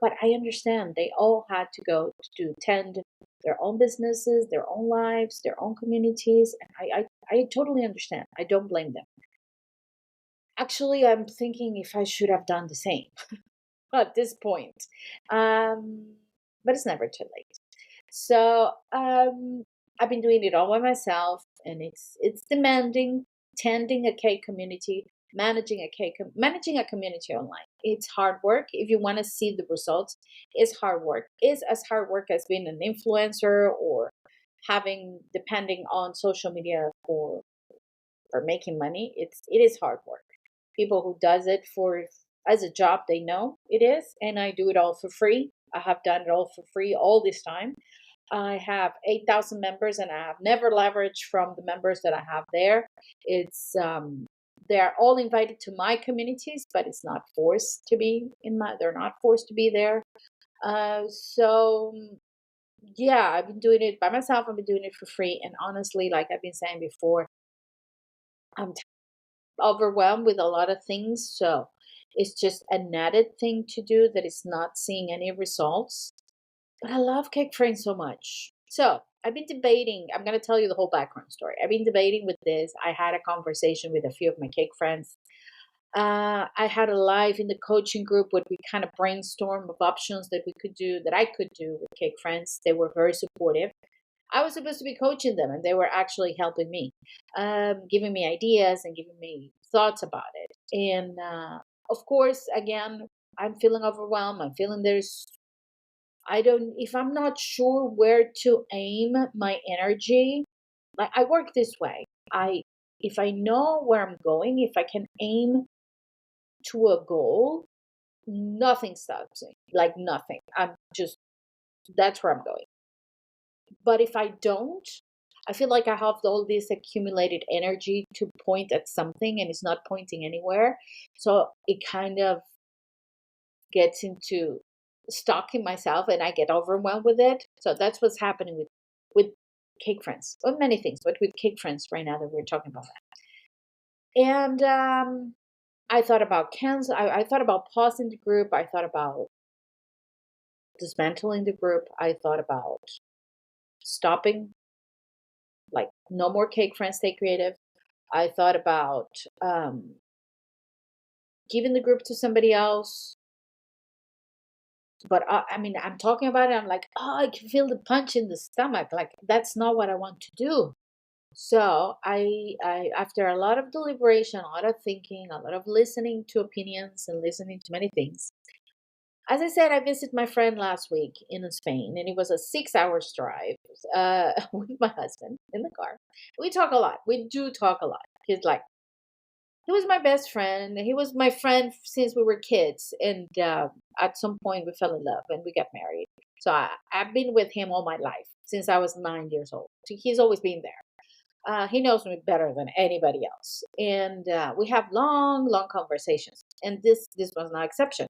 but I understand they all had to go to tend their own businesses, their own lives, their own communities. And I totally understand. I don't blame them. Actually, I'm thinking if I should have done the same at this point. Um, but it's never too late. So I've been doing it all by myself, and it's demanding. Tending a cake community, managing a community online. It's hard work. If you want to see the results, it's hard work. It's as hard work as being an influencer or having depending on social media for making money. It is hard work. People who does it for as a job, they know it is, and I do it all for free. I have done it all for free all this time. I have 8,000 members, and I have never leveraged from the members that I have there. It's they're all invited to my communities, but it's not forced to be in my. They're not forced to be there. So yeah, I've been doing it by myself. I've been doing it for free, and honestly, like I've been saying before, I'm overwhelmed with a lot of things. So it's just an added thing to do that is not seeing any results. but I love cake friends so much. So I've been debating. I'm going to tell you the whole background story. I've been debating with this. I had a conversation with a few of my cake friends. I had a live in the coaching group where we kind of brainstorm of options that we could do, that I could do with cake friends. They were very supportive. I was supposed to be coaching them, and they were actually helping me, giving me ideas and giving me thoughts about it. And of course, again, I'm feeling overwhelmed. I'm feeling I don't, if I'm not sure where to aim my energy, like I work this way. If I know where I'm going, if I can aim to a goal, nothing stops me. Like nothing. I'm just, that's where I'm going. But if I don't, I feel like I have all this accumulated energy to point at something and it's not pointing anywhere. So it kind of gets into stuck in myself and I get overwhelmed with it. So that's what's happening with cake friends. Well, many things, but with cake friends right now that we're talking about that. And I thought about cancel. I thought about pausing the group. I thought about dismantling the group. I thought about stopping, like no more cake friends, stay creative. I thought about giving the group to somebody else. But I mean, I'm talking about it. I'm like, oh, I can feel the punch in the stomach. Like that's not what I want to do. So after a lot of deliberation, a lot of thinking, a lot of listening to opinions and listening to many things. As I said, I visited my friend last week in Spain, and it was a 6 hour drive with my husband in the car. We talk a lot. We do talk a lot. He was my best friend. He was my friend since we were kids, and at some point we fell in love and we got married. So I've been with him all my life since I was 9 years old. So he's always been there. He knows me better than anybody else, and we have long, long conversations. And this was no exception.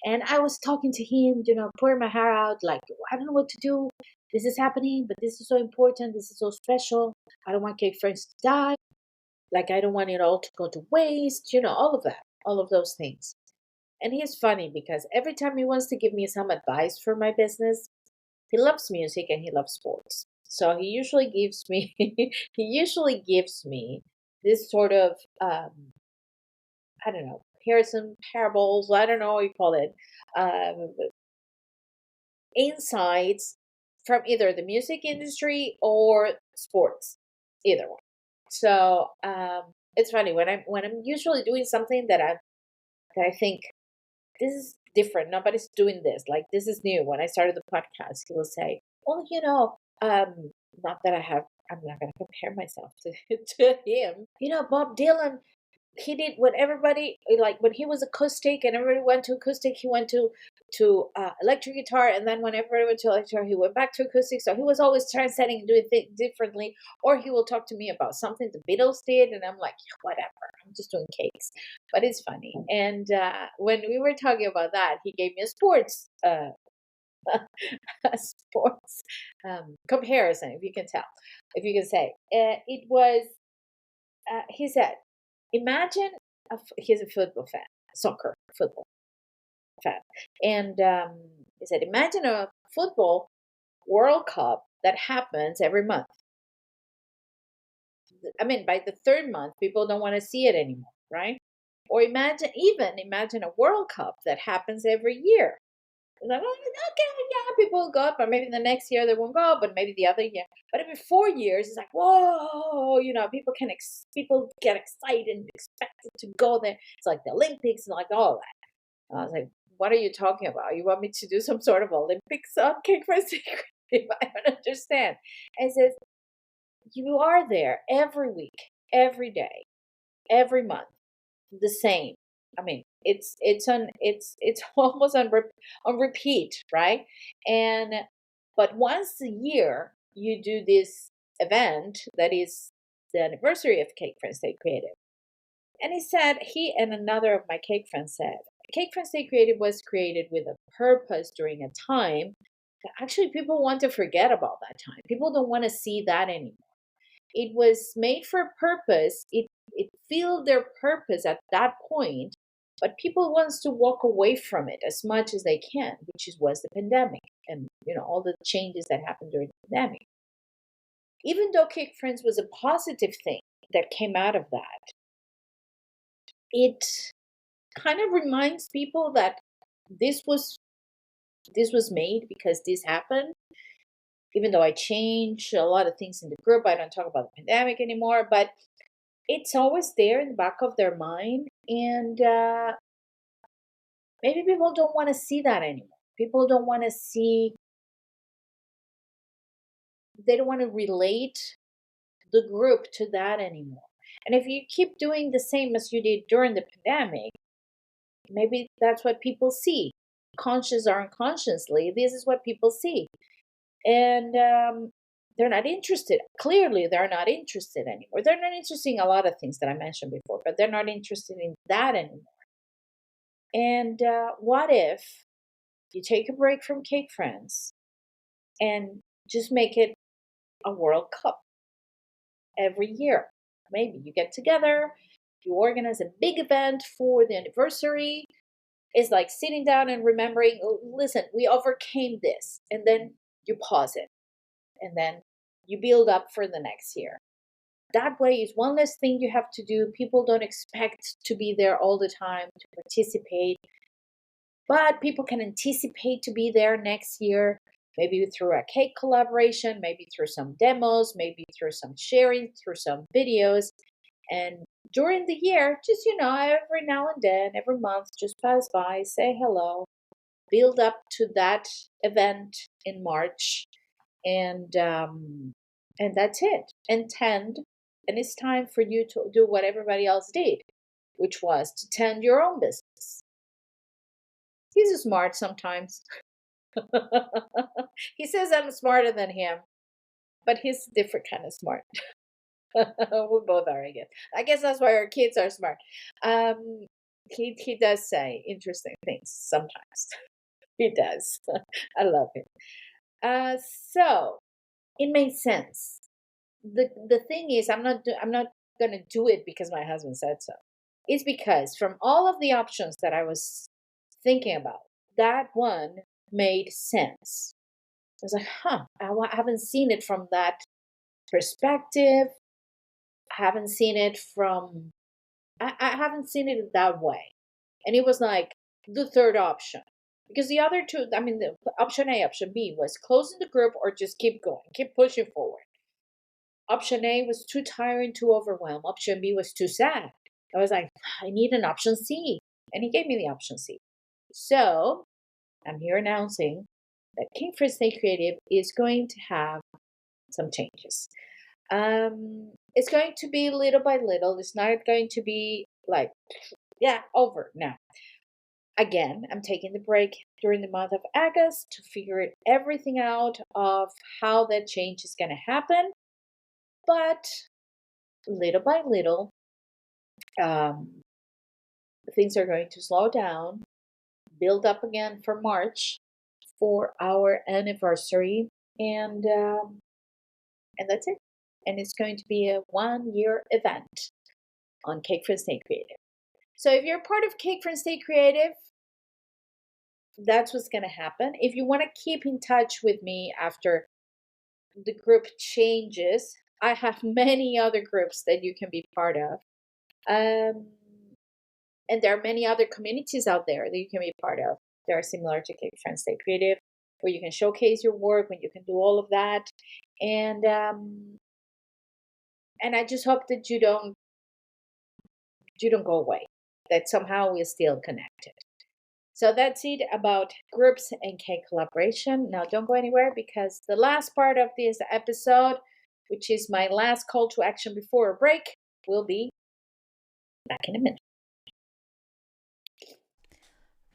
And I was talking to him, pouring my heart out, like I don't know what to do. This is happening, but this is so important. This is so special. I don't want cake friends to die. Like I don't want it all to go to waste. All of that, all of those things. And he's funny because every time he wants to give me some advice for my business, he loves music and he loves sports. So he usually gives me this sort of I don't know, some parables, I don't know what you call it, um, insights from either the music industry or sports, either one. So it's funny when I'm usually doing something that I think this is different. Nobody's doing this. Like this is new. When I started the podcast, he will say, "Well, not that I'm not going to compare myself to to him. Bob Dylan. He did what everybody like when he was acoustic and everybody went to acoustic. He went to electric guitar, and then when everybody went to electric guitar, he went back to acoustic. So he was always transcending and doing things differently. Or he will talk to me about something the Beatles did, and I'm like, yeah, whatever. I'm just doing cakes, but it's funny. And when we were talking about that, he gave me a sports a sports comparison, if you can tell, if you can say. It was he said, imagine he's a football fan, soccer football fan, and he said, imagine a football World Cup that happens every month. I mean, by the third month, people don't want to see it anymore, right? Or imagine a World Cup that happens every year. It's like, well, okay, yeah, people will go, but maybe the next year they won't go, but maybe the other year. But every 4 years, it's like, whoa, people get excited and expected to go there. It's like the Olympics and like all that. And I was like, what are you talking about? You want me to do some sort of Olympics on Cake for Secret? I don't understand. And it says, you are there every week, every day, every month, the same. I mean, it's almost on repeat, right? And but once a year you do this event that is the anniversary of Cake Friends Stay Creative. And he and another of my cake friends said, Cake Friends Stay Creative was created with a purpose during a time that actually people want to forget about that time. People don't want to see that anymore. It was made for a purpose. It filled their purpose at that point, but people wants to walk away from it as much as they can, which was the pandemic. And all the changes that happened during the pandemic. Even though Cake Friends was a positive thing that came out of that, it kind of reminds people that this was this was made because this happened. Even though I changed a lot of things in the group, I don't talk about the pandemic anymore, but it's always there in the back of their mind. And maybe people don't want to see that anymore. People don't want to see, they don't want to relate the group to that anymore. And if you keep doing the same as you did during the pandemic, maybe that's what people see. Conscious or unconsciously, this is what people see. And they're not interested. Clearly, they're not interested anymore. They're not interested in a lot of things that I mentioned before, but they're not interested in that anymore. And what if you take a break from Cake Friends and just make it a World Cup every year? Maybe you get together, you organize a big event for the anniversary. It's like sitting down and remembering, "Oh, listen, we overcame this." And then you pause it. And then you build up for the next year. That way is one less thing you have to do. People don't expect to be there all the time to participate, but people can anticipate to be there next year, maybe through a cake collaboration, maybe through some demos, maybe through some sharing, through some videos. And during the year, just, every now and then, every month, just pass by, say hello, build up to that event in March, and that's it. And tend, and it's time for you to do what everybody else did, which was to tend your own business. He's smart sometimes. He says I'm smarter than him, but he's a different kind of smart. We both are, I guess. I guess that's why our kids are smart. He does say interesting things sometimes. He does. I love him. So it made sense. The thing is, I'm not gonna do it because my husband said so. It's because from all of the options that I was thinking about, that one made sense. I was like, I haven't seen it from that perspective. I haven't seen it from, I haven't seen it that way. And it was like the third option. Because the other two, I mean, the option A, option B was closing the group or just keep going, keep pushing forward. Option A was too tiring, too overwhelmed. Option B was too sad. I was like, I need an option C. And he gave me the option C. So I'm here announcing that King for Stay Creative is going to have some changes. It's going to be little by little. It's not going to be like, yeah, over now. Again, I'm taking the break during the month of August to figure everything out of how that change is going to happen. But little by little, um, things are going to slow down, build up again for March for our anniversary, and that's it. And it's going to be a 1 year event on Cake for Stay Creative. So if you're part of Cake for Stay Creative, that's what's going to happen. If you want to keep in touch with me after the group changes, I have many other groups that you can be part of. And there are many other communities out there that you can be part of. They are similar to Cake for Stay Creative, where you can showcase your work, when you can do all of that. And I just hope that you don't go away, that somehow we're still connected. So that's it about groups and cake collaboration. Now don't go anywhere, because the last part of this episode, which is my last call to action before a break, will be back in a minute.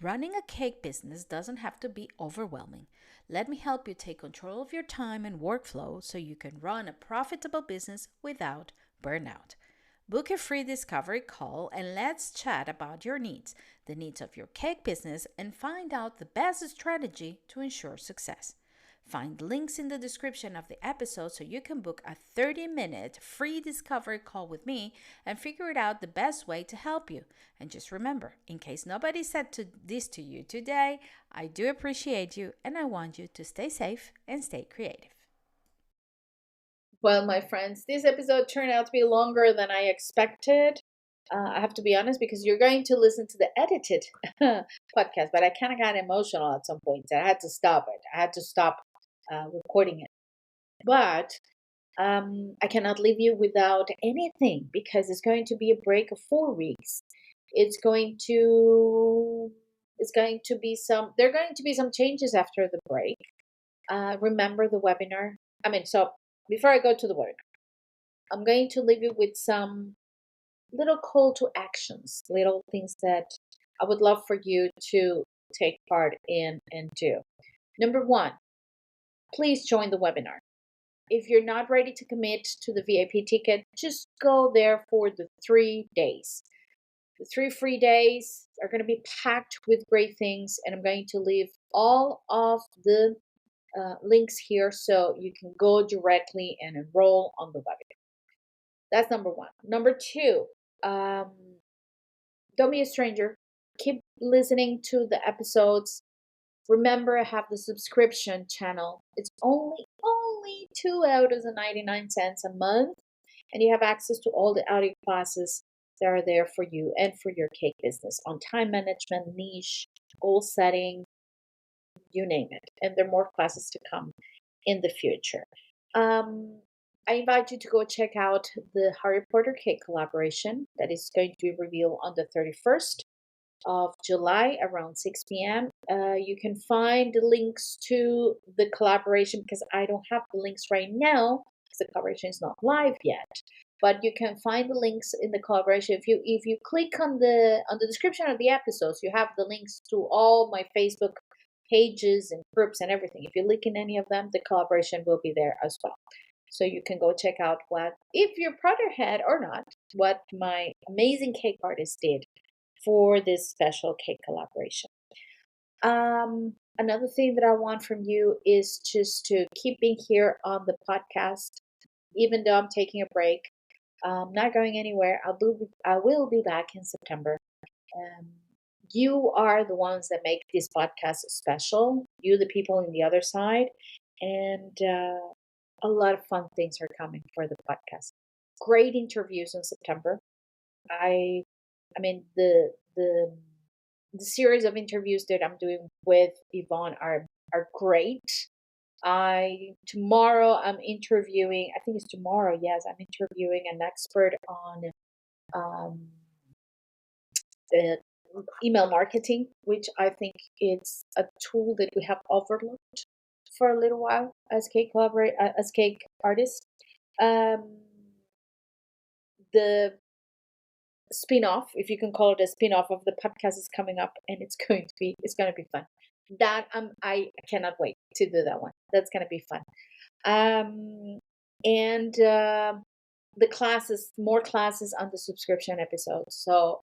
Running a cake business doesn't have to be overwhelming. Let me help you take control of your time and workflow so you can run a profitable business without burnout. Book a free discovery call and let's chat about your needs, the needs of your cake business, and find out the best strategy to ensure success. Find links in the description of the episode so you can book a 30-minute free discovery call with me and figure it out the best way to help you. And just remember, in case nobody said this to you today, I do appreciate you and I want you to stay safe and stay creative. Well, my friends, this episode turned out to be longer than I expected. I have to be honest because you're going to listen to the edited podcast, but I kind of got emotional at some point. So I had to stop it. I had to stop recording it. But I cannot leave you without anything because it's going to be a break of 4 weeks. There are going to be some changes after the break. Remember the webinar. So before I go to the webinar, I'm going to leave you with some little call to actions, little things that I would love for you to take part in and do. Number one, please join the webinar. If you're not ready to commit to the VIP ticket, just go there for the 3 days. The 3 free days are going to be packed with great things, and I'm going to leave all of the links here so you can go directly and enroll on the webinar. That's number one. Number two, don't be a stranger. Keep listening to the episodes. Remember, I have the subscription channel. It's only $2.99 a month, and you have access to all the audio classes that are there for you and for your cake business on time management, niche, goal setting, you name it. And there are more classes to come in the future. I invite you to go check out the Harry Potter cake collaboration that is going to be revealed on the 31st of July around 6 p.m. You can find the links to the collaboration because I don't have the links right now because the collaboration is not live yet. But you can find the links in the collaboration. If you click on the description of the episodes, you have the links to all my Facebook pages and groups and everything. If you link in any of them, the collaboration will be there as well. So you can go check out if you're Potterhead or not, what my amazing cake artist did for this special cake collaboration. Another thing that I want from you is just to keep being here on the podcast, even though I'm taking a break. I'm not going anywhere. I will be back in September. You are the ones that make this podcast special. You, the people in the other side, and a lot of fun things are coming for the podcast. Great interviews in September. I mean the series of interviews that I'm doing with Yvonne are great. Tomorrow I'm interviewing. I think it's tomorrow. Yes, I'm interviewing an expert on email marketing, which I think it's a tool that we have overlooked for a little while as cake artists. The spin-off, if you can call it a spin-off of the podcast, is coming up, and it's going to be fun. That I cannot wait to do that one. That's going to be fun. And the classes, more classes on the subscription episodes. So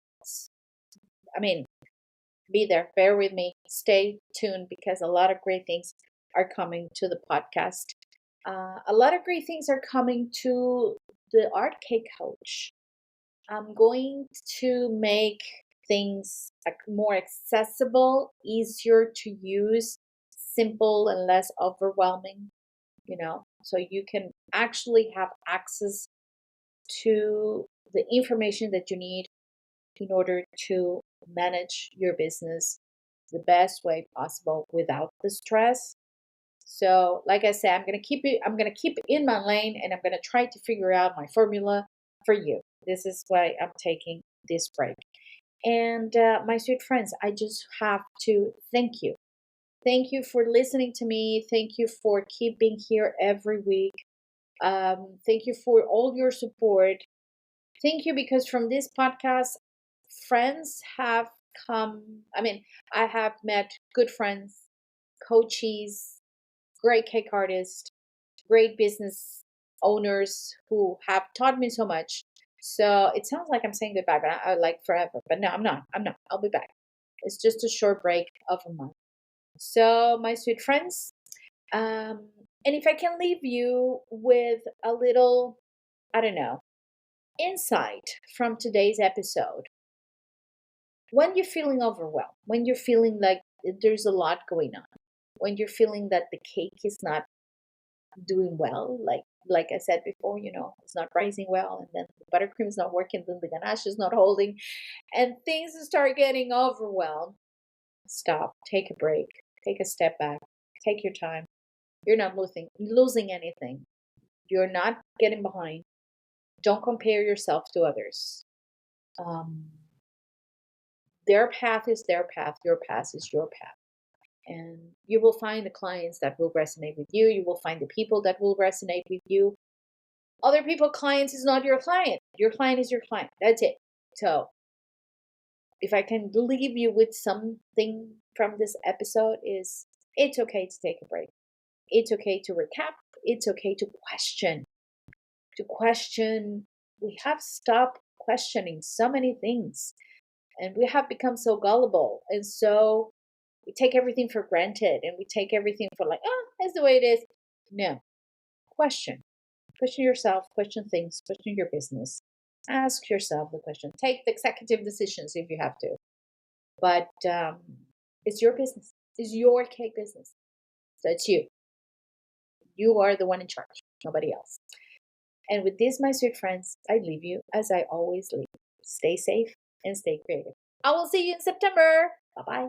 be there, bear with me, stay tuned because a lot of great things are coming to the podcast. A lot of great things are coming to the Art Cake Coach. I'm going to make things more accessible, easier to use, simple and less overwhelming, so you can actually have access to the information that you need in order to manage your business the best way possible without the stress. So, like I said, I'm going to keep it in my lane, and I'm going to try to figure out my formula for you. This is why I'm taking this break. And my sweet friends, I just have to thank you. Thank you for listening to me. Thank you for keeping here every week. Thank you for all your support. Thank you because from this podcast, friends have come. I have met good friends, coaches, great cake artists, great business owners who have taught me so much. So it sounds like I'm saying goodbye, but I like forever. But no, I'm not. I'll be back. It's just a short break of a month. So, my sweet friends, And if I can leave you with a little, I don't know, insight from today's episode, when you're feeling overwhelmed, when you're feeling like there's a lot going on, when you're feeling that the cake is not doing well, like I said before, it's not rising well, and then the buttercream is not working, then the ganache is not holding, and things start getting overwhelmed, stop, take a break, take a step back, take your time. You're not losing anything. You're not getting behind. Don't compare yourself to others. Um, their path is their path. Your path is your path. And you will find the clients that will resonate with you. You will find the people that will resonate with you. Other people, clients is not your client. Your client is your client. That's it. So if I can leave you with something from this episode is it's okay to take a break. It's okay to recap. It's okay to question. To question. We have stopped questioning so many things. And we have become so gullible. And so we take everything for granted and we take everything for like, oh, that's the way it is. No. Question. Question yourself, question things, question your business. Ask yourself the question. Take the executive decisions if you have to. But it's your business. It's your cake business. So it's you. You are the one in charge, nobody else. And with this, my sweet friends, I leave you as I always leave. Stay safe and stay creative. I will see you in September. Bye bye.